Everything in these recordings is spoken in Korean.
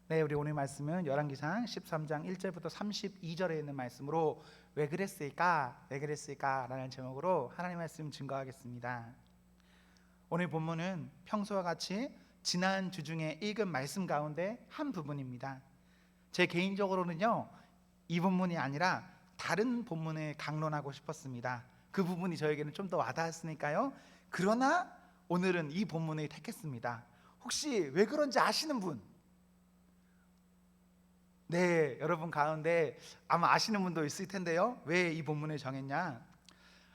네, 우리 오늘 말씀은 열왕기상 13장 1절부터 32절에 있는 말씀으로 왜 그랬을까? 왜 그랬을까? 라는 제목으로 하나님 말씀 증거하겠습니다. 오늘 본문은 평소와 같이 지난 주 중에 읽은 말씀 가운데 한 부분입니다. 제 개인적으로는요, 이 본문이 아니라 다른 본문을 강론하고 싶었습니다. 그 부분이 저에게는 좀 더 와닿았으니까요. 그러나 오늘은 이 본문을 택했습니다. 혹시 왜 그런지 아시는 분? 네, 여러분 가운데 아마 아시는 분도 있을 텐데요. 왜 이 본문을 정했냐?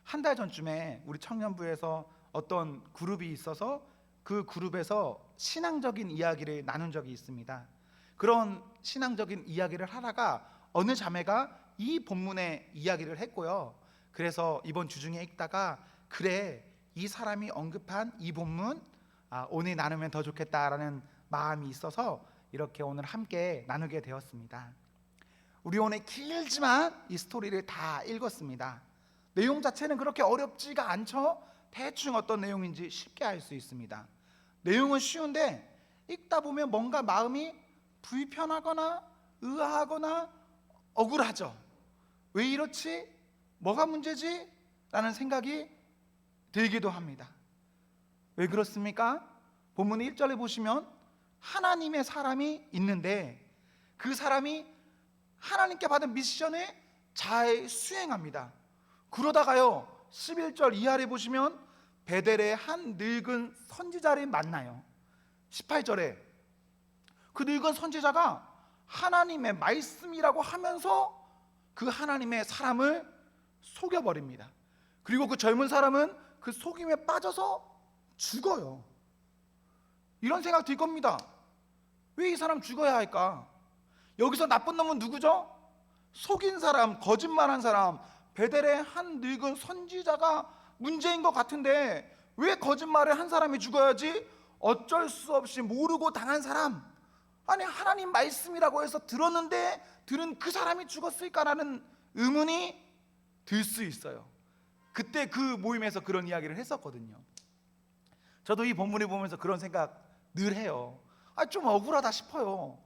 한 달 전쯤에 우리 청년부에서 어떤 그룹이 있어서 그 그룹에서 신앙적인 이야기를 나눈 적이 있습니다. 그런 신앙적인 이야기를 하다가 어느 자매가 이 본문의 이야기를 했고요. 그래서 이번 주중에 읽다가 그래, 이 사람이 언급한 이 본문 오늘 나누면 더 좋겠다라는 마음이 있어서 이렇게 오늘 함께 나누게 되었습니다. 우리 오늘 길지만 이 스토리를 다 읽었습니다. 내용 자체는 그렇게 어렵지가 않죠. 대충 어떤 내용인지 쉽게 알 수 있습니다. 내용은 쉬운데 읽다 보면 뭔가 마음이 불편하거나 의아하거나 억울하죠. 왜 이렇지? 뭐가 문제지? 라는 생각이 들기도 합니다. 왜 그렇습니까? 본문 1절에 보시면 하나님의 사람이 있는데 그 사람이 하나님께 받은 미션을 잘 수행합니다. 그러다가요 11절 이하를 보시면 베델의 한 늙은 선지자를 만나요. 18절에 그 늙은 선지자가 하나님의 말씀이라고 하면서 그 하나님의 사람을 속여버립니다. 그리고 그 젊은 사람은 그 속임에 빠져서 죽어요. 이런 생각 들 겁니다. 왜 이 사람 죽어야 할까? 여기서 나쁜 놈은 누구죠? 속인 사람, 거짓말한 사람, 베델의 한 늙은 선지자가 문제인 것 같은데 왜 거짓말을 한 사람이 죽어야지? 어쩔 수 없이 모르고 당한 사람, 아니 하나님 말씀이라고 해서 들었는데 들은 그 사람이 죽었을까라는 의문이 들 수 있어요. 그때 그 모임에서 그런 이야기를 했었거든요. 저도 이 본문을 보면서 그런 생각 늘 해요. 좀 억울하다 싶어요.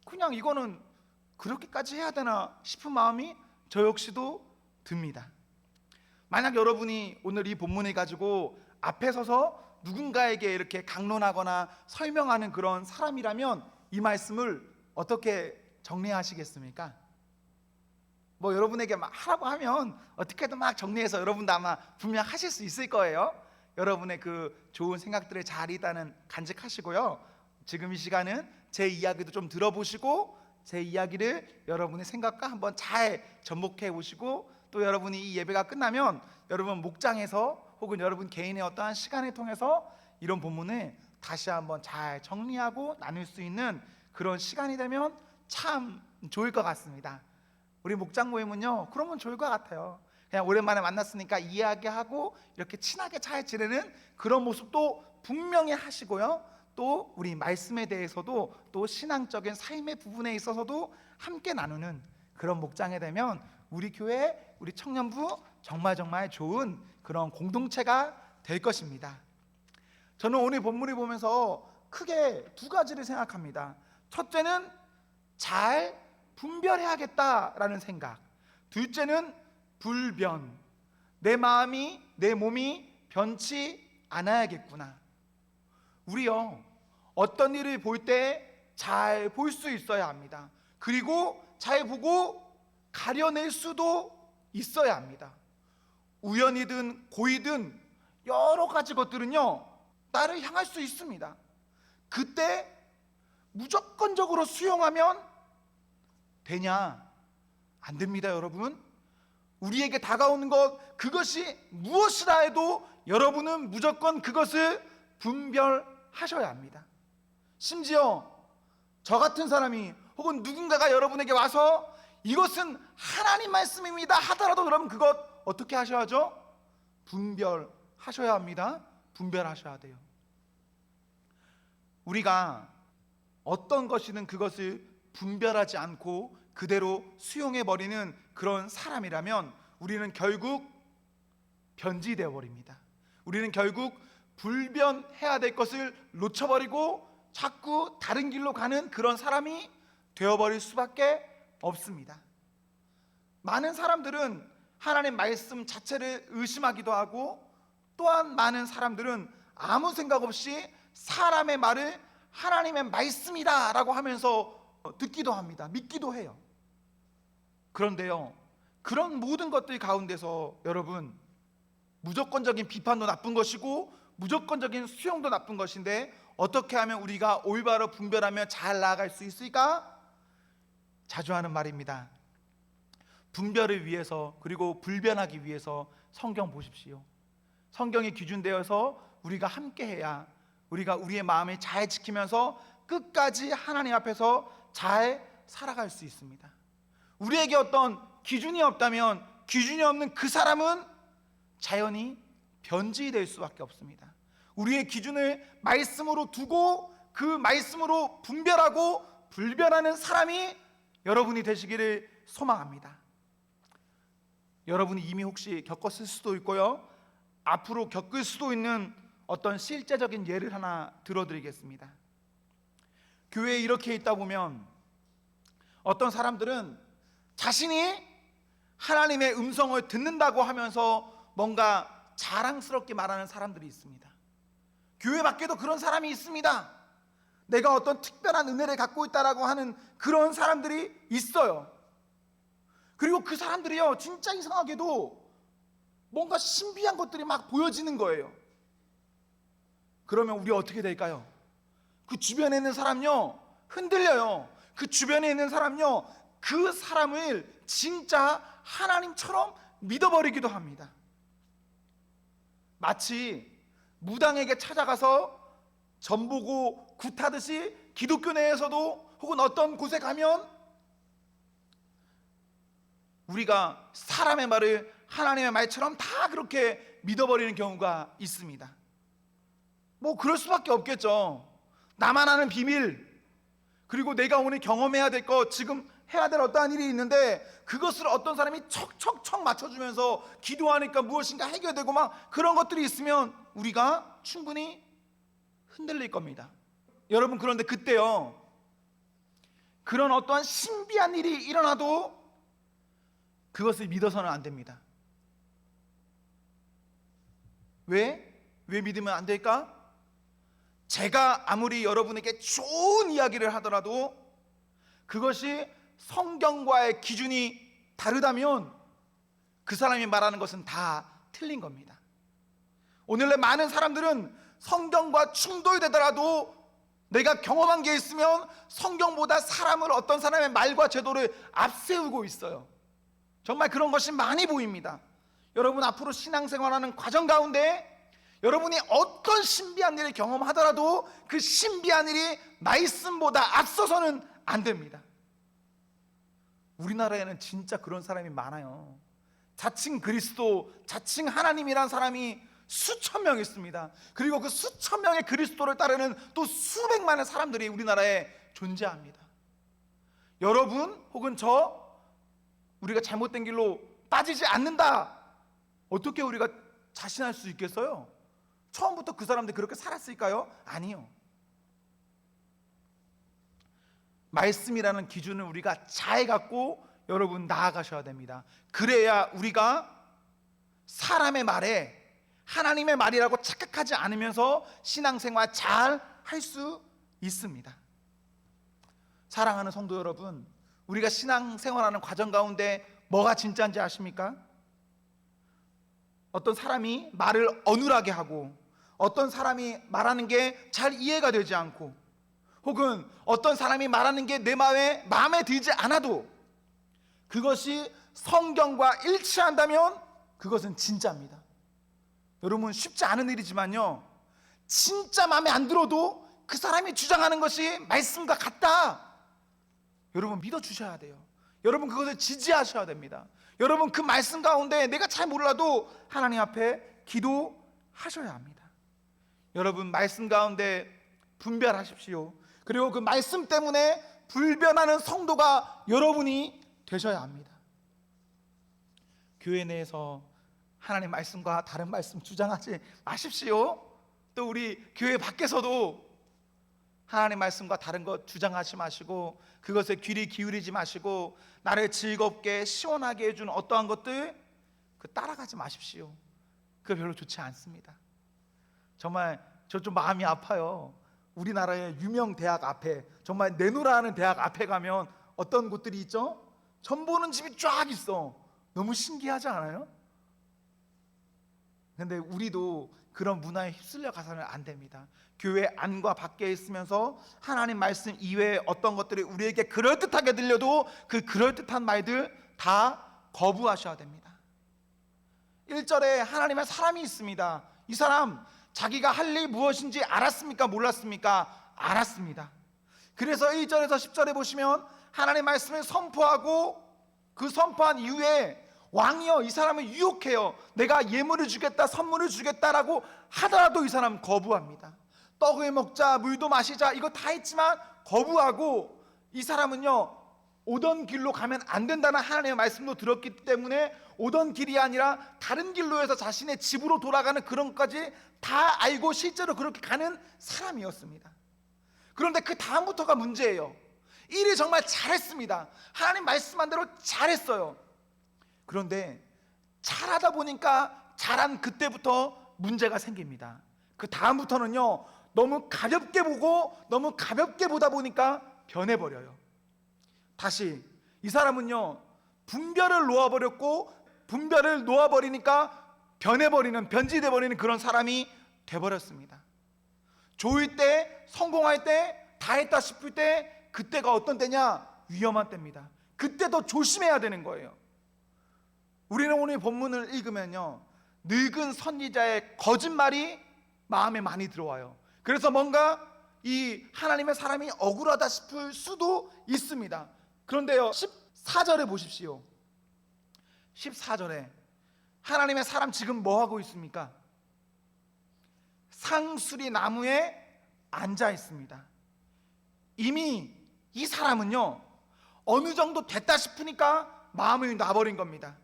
그냥 이거는 그렇게까지 해야 되나 싶은 마음이 저 역시도 듭니다. 만약 여러분이 오늘 이 본문을 가지고 앞에 서서 누군가에게 이렇게 강론하거나 설명하는 그런 사람이라면 이 말씀을 어떻게 정리하시겠습니까? 뭐 여러분에게 막 하라고 하면 어떻게든 막 정리해서 여러분도 아마 분명 하실 수 있을 거예요. 여러분의 그 좋은 생각들을 잘 일단은 간직하시고요. 지금 이 시간은 제 이야기도 좀 들어보시고 제 이야기를 여러분의 생각과 한번 잘 접목해 보시고 또 여러분이 이 예배가 끝나면 여러분 목장에서 혹은 여러분 개인의 어떠한 시간을 통해서 이런 본문을 다시 한번 잘 정리하고 나눌 수 있는 그런 시간이 되면 참 좋을 것 같습니다. 우리 목장 모임은요 그러면 좋을 것 같아요. 그냥 오랜만에 만났으니까 이야기하고 이렇게 친하게 잘 지내는 그런 모습도 분명히 하시고요. 또 우리 말씀에 대해서도 또 신앙적인 삶의 부분에 있어서도 함께 나누는 그런 목장이 되면 우리 교회, 우리 청년부 정말 좋은 그런 공동체가 될 것입니다. 저는 오늘 본문을 보면서 크게 두 가지를 생각합니다. 첫째는 잘 분별해야겠다라는 생각. 둘째는 불변. 내 마음이, 내 몸이 변치 않아야겠구나. 우리요 어떤 일을 볼 때 잘 볼 수 있어야 합니다. 그리고 잘 보고 가려낼 수도 있어야 합니다. 우연이든 고의든 여러 가지 것들은요 나를 향할 수 있습니다. 그때 무조건적으로 수용하면 되냐? 안 됩니다, 여러분. 우리에게 다가오는 것 그것이 무엇이라 해도 여러분은 무조건 그것을 분별하셔야 합니다. 심지어 저 같은 사람이 혹은 누군가가 여러분에게 와서 이것은 하나님 말씀입니다 하더라도 여러분 그것 어떻게 하셔야죠? 분별하셔야 합니다. 분별하셔야 돼요. 우리가 어떤 것이든 그것을 분별하지 않고 그대로 수용해버리는 그런 사람이라면 우리는 결국 변질되어 버립니다. 우리는 결국 불변해야 될 것을 놓쳐버리고 자꾸 다른 길로 가는 그런 사람이 되어버릴 수밖에 없습니다. 많은 사람들은 하나님 말씀 자체를 의심하기도 하고, 또한 많은 사람들은 아무 생각 없이 사람의 말을 하나님의 말씀이다 라고 하면서 듣기도 합니다. 믿기도 해요. 그런데요, 그런 모든 것들 가운데서 여러분, 무조건적인 비판도 나쁜 것이고 무조건적인 수용도 나쁜 것인데, 어떻게 하면 우리가 올바로 분별하며 잘 나아갈 수 있을까? 자주 하는 말입니다. 분별을 위해서, 그리고 불변하기 위해서 성경 보십시오. 성경이 기준되어서 우리가 함께해야 우리가 우리의 마음을 잘 지키면서 끝까지 하나님 앞에서 잘 살아갈 수 있습니다. 우리에게 어떤 기준이 없다면 기준이 없는 그 사람은 자연히 변질이 될 수밖에 없습니다. 우리의 기준을 말씀으로 두고 그 말씀으로 분별하고 불변하는 사람이 여러분이 되시기를 소망합니다. 여러분이 이미 혹시 겪었을 수도 있고요, 앞으로 겪을 수도 있는 어떤 실제적인 예를 하나 들어드리겠습니다. 교회에 이렇게 있다 보면 어떤 사람들은 자신이 하나님의 음성을 듣는다고 하면서 뭔가 자랑스럽게 말하는 사람들이 있습니다. 교회 밖에도 그런 사람이 있습니다. 내가 어떤 특별한 은혜를 갖고 있다라고 하는 그런 사람들이 있어요. 그리고 그 사람들이요, 진짜 이상하게도 뭔가 신비한 것들이 막 보여지는 거예요. 그러면 우리 어떻게 될까요? 그 주변에 있는 사람요, 흔들려요. 그 주변에 있는 사람요, 그 사람을 진짜 하나님처럼 믿어버리기도 합니다. 마치 무당에게 찾아가서 전보고 굿하듯이 기독교 내에서도 혹은 어떤 곳에 가면 우리가 사람의 말을 하나님의 말처럼 다 그렇게 믿어버리는 경우가 있습니다. 뭐 그럴 수밖에 없겠죠. 나만 아는 비밀, 그리고 내가 오늘 경험해야 될 것, 지금 해야 될 어떠한 일이 있는데 그것을 어떤 사람이 척척척 맞춰주면서 기도하니까 무엇인가 해결되고 막 그런 것들이 있으면 우리가 충분히 흔들릴 겁니다. 여러분, 그런데 그때요, 그런 어떠한 신비한 일이 일어나도 그것을 믿어서는 안 됩니다. 왜 믿으면 안 될까? 제가 아무리 여러분에게 좋은 이야기를 하더라도 그것이 성경과의 기준이 다르다면 그 사람이 말하는 것은 다 틀린 겁니다. 오늘날 많은 사람들은 성경과 충돌되더라도 내가 경험한 게 있으면 성경보다 사람을, 어떤 사람의 말과 제도를 앞세우고 있어요. 정말 그런 것이 많이 보입니다. 여러분, 앞으로 신앙생활하는 과정 가운데 여러분이 어떤 신비한 일을 경험하더라도 그 신비한 일이 말씀보다 앞서서는 안 됩니다. 우리나라에는 진짜 그런 사람이 많아요. 자칭 그리스도, 자칭 하나님이란 사람이 수천 명 있습니다. 그리고 그 수천 명의 그리스도를 따르는 또 수백만의 사람들이 우리나라에 존재합니다. 여러분 혹은 우리가 잘못된 길로 빠지지 않는다, 어떻게 우리가 자신할 수 있겠어요? 처음부터 그 사람들이 그렇게 살았을까요? 아니요. 말씀이라는 기준을 우리가 잘 갖고 여러분 나아가셔야 됩니다. 그래야 우리가 사람의 말에 하나님의 말이라고 착각하지 않으면서 신앙생활 잘 할 수 있습니다. 사랑하는 성도 여러분, 우리가 신앙생활하는 과정 가운데 뭐가 진짜인지 아십니까? 어떤 사람이 말을 어눌하게 하고, 어떤 사람이 말하는 게 잘 이해가 되지 않고, 혹은 어떤 사람이 말하는 게 내 마음에 들지 않아도 그것이 성경과 일치한다면 그것은 진짜입니다. 여러분, 쉽지 않은 일이지만요, 진짜 마음에 안 들어도 그 사람이 주장하는 것이 말씀과 같다, 여러분 믿어주셔야 돼요. 여러분 그것을 지지하셔야 됩니다. 여러분 그 말씀 가운데 내가 잘 몰라도 하나님 앞에 기도하셔야 합니다. 여러분 말씀 가운데 분별하십시오. 그리고 그 말씀 때문에 불변하는 성도가 여러분이 되셔야 합니다. 교회 내에서 하나님 말씀과 다른 말씀 주장하지 마십시오. 또 우리 교회 밖에서도 하나님 말씀과 다른 것 주장하지 마시고 그것에 귀를 기울이지 마시고 나를 즐겁게 시원하게 해준 어떠한 것들 따라가지 마십시오. 그거 별로 좋지 않습니다. 정말 저 좀 마음이 아파요. 우리나라의 유명 대학 앞에, 정말 내노라하는 대학 앞에 가면 어떤 곳들이 있죠? 전 보는 집이 쫙 있어. 너무 신기하지 않아요? 근데 우리도 그런 문화에 휩쓸려 가서는 안 됩니다. 교회 안과 밖에 있으면서 하나님 말씀 이외에 어떤 것들이 우리에게 그럴듯하게 들려도 그 그럴듯한 말들 다 거부하셔야 됩니다. 1절에 하나님의 사람이 있습니다. 이 사람 자기가 할 일이 무엇인지 알았습니까? 몰랐습니까? 알았습니다. 그래서 1절에서 10절에 보시면 하나님의 말씀을 선포하고 그 선포한 이후에 왕이요, 이 사람을 유혹해요. 내가 예물을 주겠다, 선물을 주겠다라고 하더라도 이 사람 거부합니다. 떡을 먹자, 물도 마시자, 이거 다 했지만 거부하고, 이 사람은요 오던 길로 가면 안 된다는 하나님의 말씀도 들었기 때문에 오던 길이 아니라 다른 길로 해서 자신의 집으로 돌아가는 그런 것까지 다 알고 실제로 그렇게 가는 사람이었습니다. 그런데 그 다음부터가 문제예요. 일을 정말 잘했습니다. 하나님 말씀한 대로 잘했어요. 그런데 잘하다 보니까 잘한 그때부터 문제가 생깁니다. 그 다음부터는요 너무 가볍게 보고 너무 가볍게 보다 보니까 변해버려요. 다시 이 사람은요 분별을 놓아버렸고, 분별을 놓아버리니까 변해버리는, 변질돼버리는 그런 사람이 돼버렸습니다. 좋을 때, 성공할 때, 다 했다 싶을 때, 그때가 어떤 때냐? 위험한 때입니다. 그때 더 조심해야 되는 거예요. 우리는 오늘 본문을 읽으면요 늙은 선지자의 거짓말이 마음에 많이 들어와요. 그래서 뭔가 이 하나님의 사람이 억울하다 싶을 수도 있습니다. 그런데요 14절에 보십시오. 14절에 하나님의 사람 지금 뭐 하고 있습니까? 상수리 나무에 앉아 있습니다. 이미 이 사람은요 어느 정도 됐다 싶으니까 마음을 놔버린 겁니다.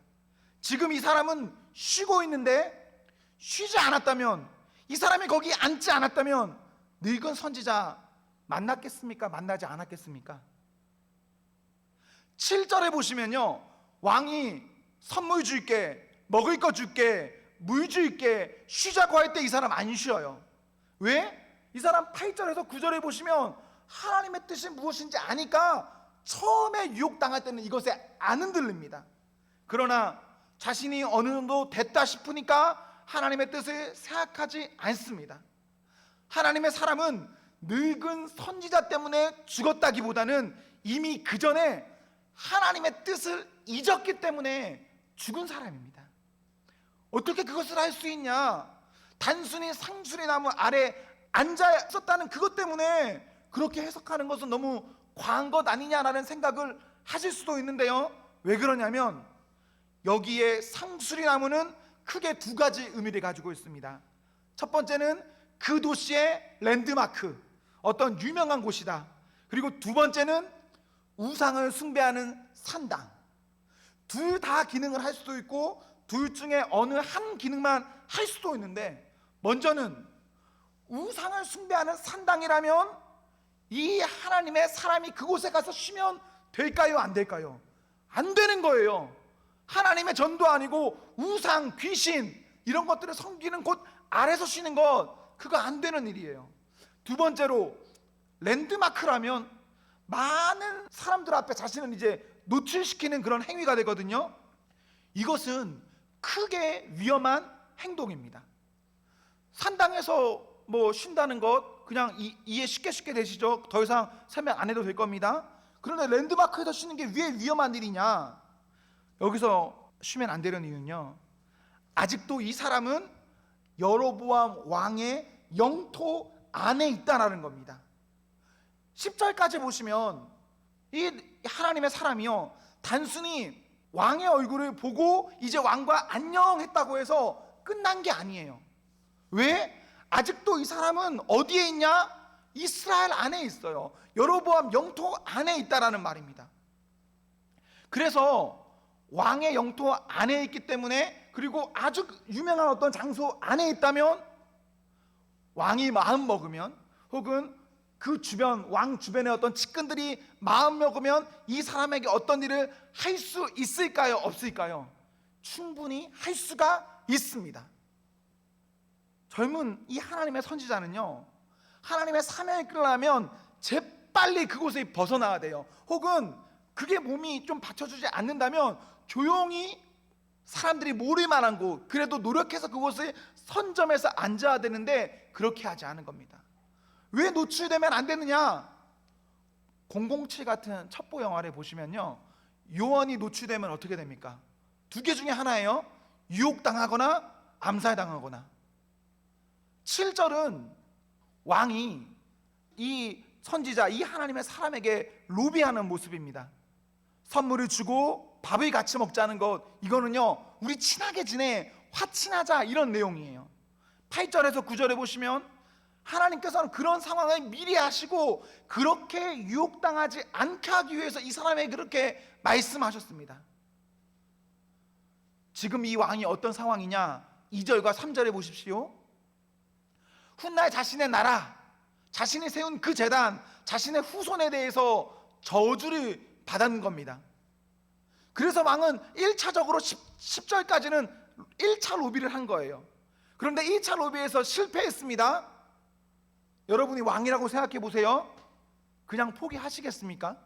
지금 이 사람은 쉬고 있는데, 쉬지 않았다면, 이 사람이 거기 앉지 않았다면 늙은 선지자 만났겠습니까? 만나지 않았겠습니까? 7절에 보시면요 왕이 선물 줄게, 먹을 거 줄게, 물 줄게, 쉬자고 할 때 이 사람 안 쉬어요. 왜? 이 사람 8절에서 9절에 보시면 하나님의 뜻이 무엇인지 아니까 처음에 유혹당할 때는 이것에 안 흔들립니다. 그러나 자신이 어느 정도 됐다 싶으니까 하나님의 뜻을 생각하지 않습니다. 하나님의 사람은 늙은 선지자 때문에 죽었다기보다는 이미 그 전에 하나님의 뜻을 잊었기 때문에 죽은 사람입니다. 어떻게 그것을 할 수 있냐? 단순히 상수리 나무 아래 앉아 있었다는 그것 때문에 그렇게 해석하는 것은 너무 과한 것 아니냐라는 생각을 하실 수도 있는데요, 왜 그러냐면 여기에 상수리 나무는 크게 두 가지 의미를 가지고 있습니다. 첫 번째는 그 도시의 랜드마크, 어떤 유명한 곳이다. 그리고 두 번째는 우상을 숭배하는 산당. 둘 다 기능을 할 수도 있고 둘 중에 어느 한 기능만 할 수도 있는데, 먼저는 우상을 숭배하는 산당이라면 이 하나님의 사람이 그곳에 가서 쉬면 될까요? 안 될까요? 안 되는 거예요. 하나님의 전도 아니고 우상, 귀신 이런 것들을 섬기는 곳 아래서 쉬는 것, 그거 안 되는 일이에요. 두 번째로 랜드마크라면 많은 사람들 앞에 자신을 이제 노출시키는 그런 행위가 되거든요. 이것은 크게 위험한 행동입니다. 산당에서 뭐 쉰다는 것 그냥 이해 쉽게 되시죠? 더 이상 설명 안 해도 될 겁니다. 그런데 랜드마크에서 쉬는 게 왜 위험한 일이냐? 여기서 쉬면 안 되는 이유는요, 아직도 이 사람은 여로보암 왕의 영토 안에 있다라는 겁니다. 10절까지 보시면 이 하나님의 사람이요 단순히 왕의 얼굴을 보고 이제 왕과 안녕했다고 해서 끝난 게 아니에요. 왜? 아직도 이 사람은 어디에 있냐? 이스라엘 안에 있어요. 여로보암 영토 안에 있다라는 말입니다. 그래서 왕의 영토 안에 있기 때문에, 그리고 아주 유명한 어떤 장소 안에 있다면 왕이 마음 먹으면 혹은 그 주변, 왕 주변의 어떤 측근들이 마음 먹으면 이 사람에게 어떤 일을 할 수 있을까요? 없을까요? 충분히 할 수가 있습니다. 젊은 이 하나님의 선지자는요, 하나님의 사명을 끌려면 재빨리 그곳에 벗어나야 돼요. 혹은 그게 몸이 좀 받쳐주지 않는다면 조용히 사람들이 모를 만한 곳, 그래도 노력해서 그곳을 선점해서 앉아야 되는데 그렇게 하지 않은 겁니다. 왜 노출되면 안 되느냐? 007 같은 첩보 영화를 보시면요, 요원이 노출되면 어떻게 됩니까? 두 개 중에 하나예요. 유혹당하거나 암살당하거나. 7절은 왕이 이 선지자, 이 하나님의 사람에게 로비하는 모습입니다. 선물을 주고 밥을 같이 먹자는 것, 이거는요, 우리 친하게 지내, 화친하자, 이런 내용이에요. 8절에서 9절에 보시면 하나님께서는 그런 상황을 미리 하시고 그렇게 유혹당하지 않게 하기 위해서 이 사람에게 그렇게 말씀하셨습니다. 지금 이 왕이 어떤 상황이냐? 2절과 3절에 보십시오. 훗날 자신의 나라, 자신이 세운 그 재단, 자신의 후손에 대해서 저주를 받은 겁니다. 그래서 왕은 1차적으로 10절까지는 1차 로비를 한 거예요. 그런데 2차 로비에서 실패했습니다. 여러분이 왕이라고 생각해 보세요. 그냥 포기하시겠습니까?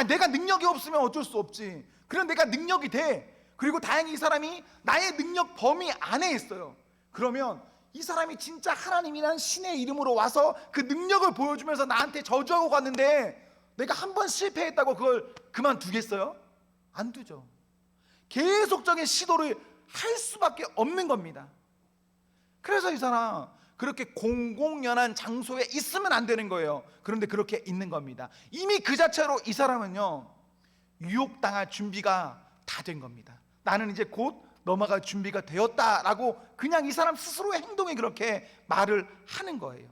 내가 능력이 없으면 어쩔 수 없지. 그럼 내가 능력이 돼. 그리고 다행히 이 사람이 나의 능력 범위 안에 있어요. 그러면 이 사람이 진짜 하나님이란 신의 이름으로 와서 그 능력을 보여주면서 나한테 저주하고 갔는데 내가 한 번 실패했다고 그걸 그만두겠어요? 안 두죠. 계속적인 시도를 할 수밖에 없는 겁니다. 그래서 이 사람 그렇게 공공연한 장소에 있으면 안 되는 거예요. 그런데 그렇게 있는 겁니다. 이미 그 자체로 이 사람은요, 유혹당할 준비가 다 된 겁니다. 나는 이제 곧 넘어갈 준비가 되었다라고 그냥 이 사람 스스로의 행동이 그렇게 말을 하는 거예요.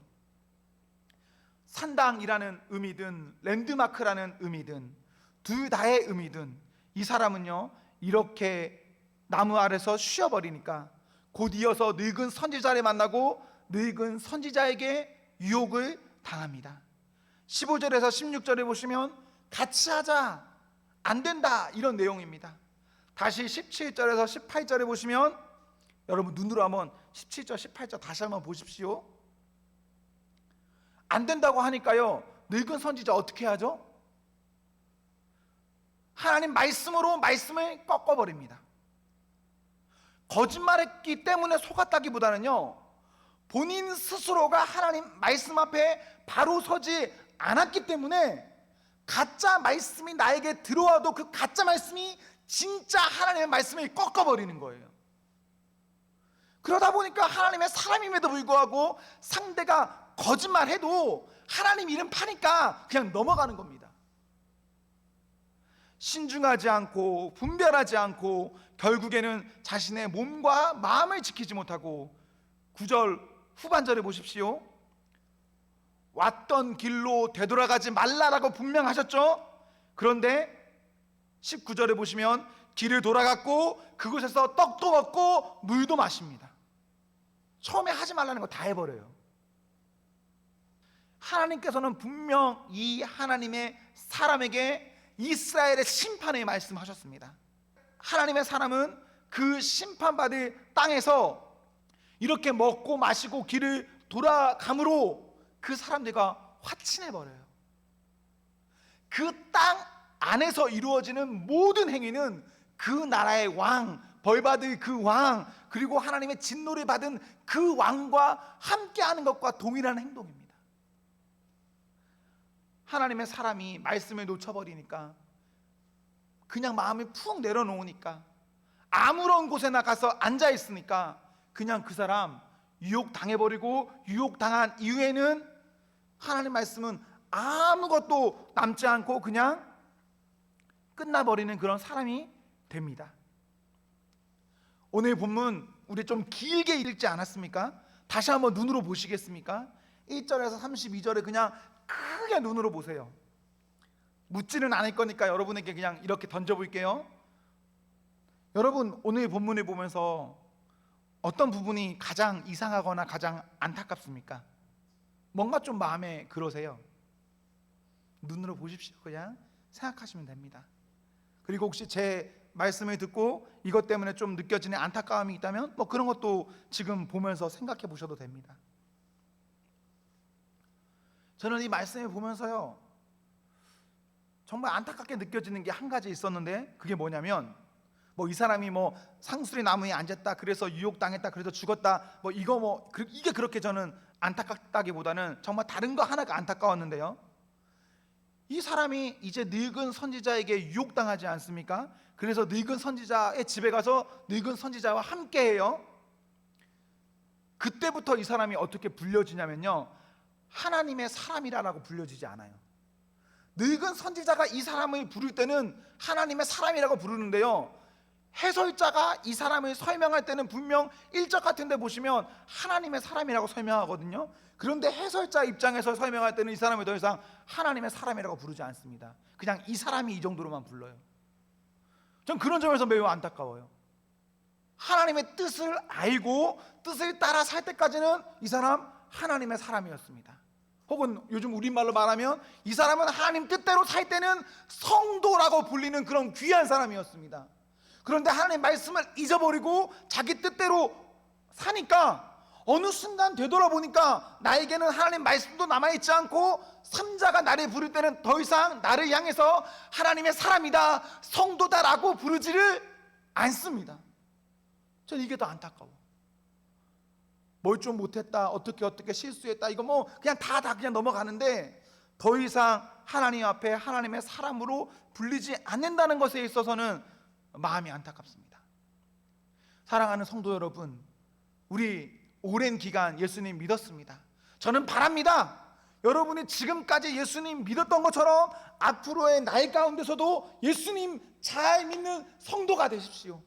산당이라는 의미든 랜드마크라는 의미든 둘 다의 의미든 이 사람은요, 이렇게 나무 아래서 쉬어버리니까 곧 이어서 늙은 선지자를 만나고 늙은 선지자에게 유혹을 당합니다. 15절에서 16절에 보시면 같이 하자, 안 된다, 이런 내용입니다. 다시 17절에서 18절에 보시면 여러분 눈으로 한번 17절 18절 다시 한번 보십시오. 안 된다고 하니까요, 늙은 선지자 어떻게 하죠? 하나님 말씀으로 말씀을 꺾어버립니다. 거짓말했기 때문에 속았다기보다는요, 본인 스스로가 하나님 말씀 앞에 바로 서지 않았기 때문에 가짜 말씀이 나에게 들어와도 그 가짜 말씀이 진짜 하나님의 말씀을 꺾어버리는 거예요. 그러다 보니까 하나님의 사람임에도 불구하고 상대가 거짓말해도 하나님 이름 파니까 그냥 넘어가는 겁니다. 신중하지 않고 분별하지 않고 결국에는 자신의 몸과 마음을 지키지 못하고 9절 후반절에 보십시오. 왔던 길로 되돌아가지 말라라고 분명하셨죠. 그런데 19절에 보시면 길을 돌아갔고 그곳에서 떡도 먹고 물도 마십니다. 처음에 하지 말라는 거 다 해버려요. 하나님께서는 분명 이 하나님의 사람에게 이스라엘의 심판을 말씀하셨습니다. 하나님의 사람은 그 심판받을 땅에서 이렇게 먹고 마시고 길을 돌아감으로 그 사람들과 화친해버려요. 그 땅 안에서 이루어지는 모든 행위는 그 나라의 왕, 벌받을 그 왕, 그리고 하나님의 진노를 받은 그 왕과 함께하는 것과 동일한 행동입니다. 하나님의 사람이 말씀을 놓쳐버리니까, 그냥 마음을 푹 내려놓으니까, 아무런 곳에 나가서 앉아있으니까 그냥 그 사람 유혹당해버리고, 유혹당한 이후에는 하나님 말씀은 아무것도 남지 않고 그냥 끝나버리는 그런 사람이 됩니다. 오늘 본문 우리 좀 길게 읽지 않았습니까? 다시 한번 눈으로 보시겠습니까? 1절에서 32절에 그냥 크게 눈으로 보세요. 묻지는 않을 거니까 여러분에게 그냥 이렇게 던져볼게요. 여러분 오늘 본문을 보면서 어떤 부분이 가장 이상하거나 가장 안타깝습니까? 뭔가 좀 마음에 그러세요? 눈으로 보십시오. 그냥 생각하시면 됩니다. 그리고 혹시 제 말씀을 듣고 이것 때문에 좀 느껴지는 안타까움이 있다면 뭐 그런 것도 지금 보면서 생각해 보셔도 됩니다. 저는 이 말씀을 보면서요, 정말 안타깝게 느껴지는 게 한 가지 있었는데, 그게 뭐냐면 뭐 이 사람이 뭐 상수리 나무에 앉았다 그래서 유혹당했다 그래서 죽었다 뭐 이거 뭐 이게 그렇게 저는 안타깝다기보다는 정말 다른 거 하나가 안타까웠는데요, 이 사람이 이제 늙은 선지자에게 유혹당하지 않습니까? 그래서 늙은 선지자의 집에 가서 늙은 선지자와 함께해요. 그때부터 이 사람이 어떻게 불려지냐면요, 하나님의 사람이라고 불려지지 않아요. 늙은 선지자가 이 사람을 부를 때는 하나님의 사람이라고 부르는데요, 해설자가 이 사람을 설명할 때는 분명 1절 같은 데 보시면 하나님의 사람이라고 설명하거든요. 그런데 해설자 입장에서 설명할 때는 이 사람을 더 이상 하나님의 사람이라고 부르지 않습니다. 그냥 이 사람이 이 정도로만 불러요. 전 그런 점에서 매우 안타까워요. 하나님의 뜻을 알고 뜻을 따라 살 때까지는 이 사람 하나님의 사람이었습니다. 혹은 요즘 우리말로 말하면 이 사람은 하나님 뜻대로 살 때는 성도라고 불리는 그런 귀한 사람이었습니다. 그런데 하나님 말씀을 잊어버리고 자기 뜻대로 사니까 어느 순간 되돌아보니까 나에게는 하나님 말씀도 남아있지 않고 삼자가 나를 부를 때는 더 이상 나를 향해서 하나님의 사람이다, 성도다라고 부르지를 않습니다. 저는 이게 더 안타까워. 뭘 좀 못했다, 어떻게 실수했다, 이거 뭐 그냥 다 그냥 넘어가는데 더 이상 하나님 앞에 하나님의 사람으로 불리지 않는다는 것에 있어서는 마음이 안타깝습니다. 사랑하는 성도 여러분, 우리 오랜 기간 예수님 믿었습니다. 저는 바랍니다, 여러분이 지금까지 예수님 믿었던 것처럼 앞으로의 나이 가운데서도 예수님 잘 믿는 성도가 되십시오.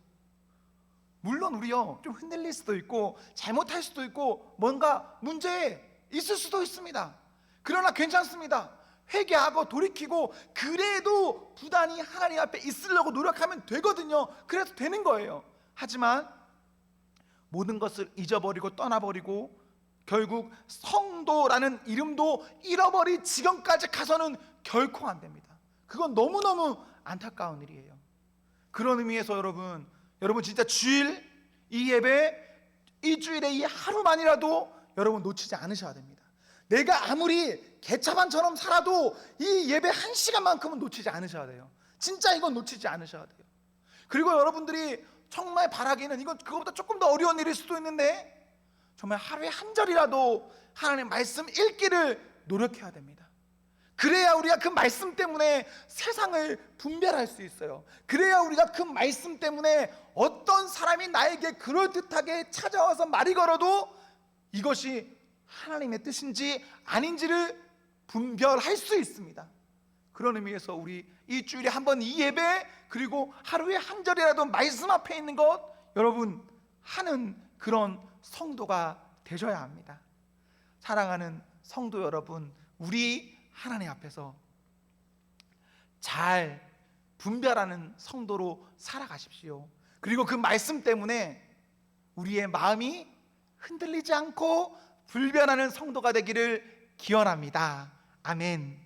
물론 우리요 좀 흔들릴 수도 있고 잘못할 수도 있고 뭔가 문제 있을 수도 있습니다. 그러나 괜찮습니다. 회개하고 돌이키고 그래도 부단히 하나님 앞에 있으려고 노력하면 되거든요. 그래서 되는 거예요. 하지만 모든 것을 잊어버리고 떠나버리고 결국 성도라는 이름도 잃어버릴 지경까지 가서는 결코 안 됩니다. 그건 너무너무 안타까운 일이에요. 그런 의미에서 여러분 진짜 주일 이 예배, 일주일에 이 하루만이라도 여러분 놓치지 않으셔야 됩니다. 내가 아무리 개차반처럼 살아도 이 예배 1시간만큼은 놓치지 않으셔야 돼요. 진짜 이건 놓치지 않으셔야 돼요. 그리고 여러분들이 정말 바라기는 이건 그거보다 조금 더 어려운 일일 수도 있는데 정말 하루에 한 절이라도 하나님 말씀 읽기를 노력해야 됩니다. 그래야 우리가 그 말씀 때문에 세상을 분별할 수 있어요. 그래야 우리가 그 말씀 때문에 어떤 사람이 나에게 그럴듯하게 찾아와서 말이 걸어도 이것이 하나님의 뜻인지 아닌지를 분별할 수 있습니다. 그런 의미에서 우리 일주일에 한 번 이 예배 그리고 하루에 한 절이라도 말씀 앞에 있는 것 여러분 하는 그런 성도가 되셔야 합니다. 사랑하는 성도 여러분, 우리 하나님 앞에서 잘 분별하는 성도로 살아가십시오. 그리고 그 말씀 때문에 우리의 마음이 흔들리지 않고 불변하는 성도가 되기를 기원합니다. 아멘.